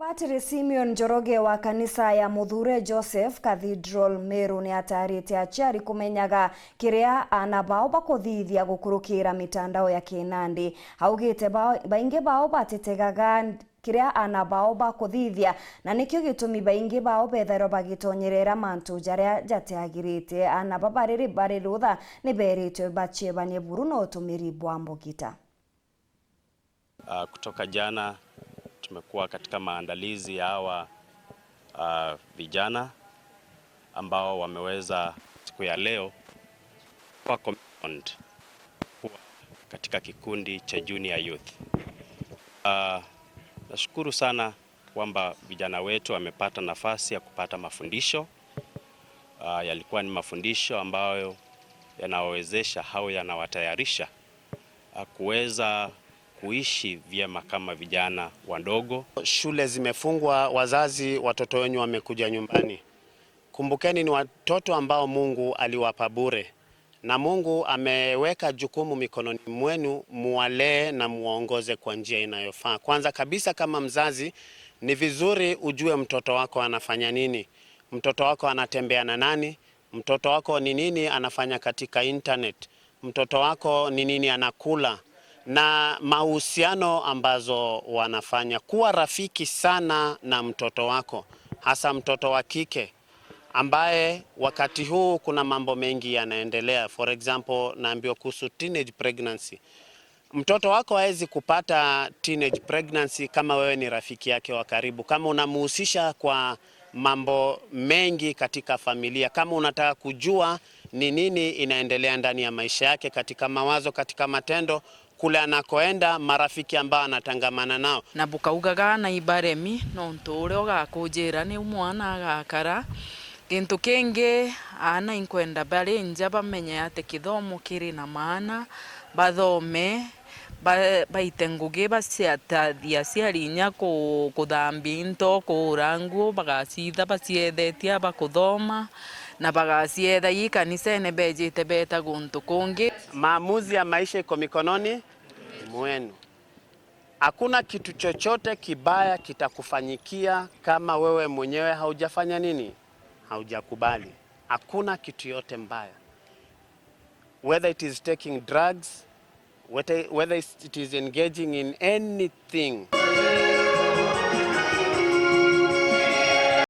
Patri Simeon Njoroge wa kanisa ya Muthure Joseph Cathedral Meru ni atarite aciari kumenyaga kiria ana bao bakuthithia gukurukira mitandao ya kinandi. Augite baingi bao batitegaga kiria ana bao bakuthithia na nikio gitumi baingi bao bethero bagitonyerera mantu jaria jateagirite ana babariri bari rutha ni beritwe bachebanie buru no tumiri bwambo gita. Kutoka jana tumekuwa katika maandalizi ya hawa vijana ambao wameweza siku ya leo kwa commissioned kuwa katika kikundi cha Junior Youth. Nashukuru sana kwamba vijana wetu wamepata nafasi ya kupata mafundisho. Yalikuwa ni mafundisho ambayo yanawawezesha au yanawatayarisha kuweza kuishi vyema kama vijana wadogo. Shule zimefungwa, wazazi watoto wenu wamekuja nyumbani. Kumbukeni ni watoto ambao Mungu aliwapa bure. Na Mungu ameweka jukumu mikononi mwenu, muwalee na muongoze kwa njia inayofaa. Kwanza kabisa kama mzazi, ni vizuri ujue mtoto wako anafanya nini. Mtoto wako anatembea na nani? Mtoto wako ni nini anafanya katika internet? Mtoto wako ni nini anakula? Na mahusiano ambazo wanafanya. Kuwa rafiki sana na mtoto wako, hasa mtoto wa kike ambaye wakati huu kuna mambo mengi yanaendelea. For example, naambiwa kuhusu teenage pregnancy. Mtoto wako hawezi kupata teenage pregnancy kama wewe ni rafiki yake wa karibu, kama unamuhusisha kwa mambo mengi katika familia, kama unataka kujua ni nini inaendelea ndani ya maisha yake, katika mawazo, katika matendo, kule anakoenda, marafiki ambao anatangamana nao. Na bukaugaga na ibaremi no ntore ogakujira ni umwana agakara kintu kingi ana inkwenda bari nja bamenya ate kithomo kiri na maana bathome baitenguge basiatathia ciarinya kuthambi into kurangu bagasitha basiethetia bakuthoma na bagasietha yi kanisene bejite beta guntu kungi. Maamuzi ya maisha iko mikononi mwenu. Hakuna kitu chochote kibaya kitakufanyikia kama wewe mwenyewe haujafanya nini? Haujakubali. Hakuna kitu yote mbaya. Whether it is taking drugs, whether it is engaging in anything.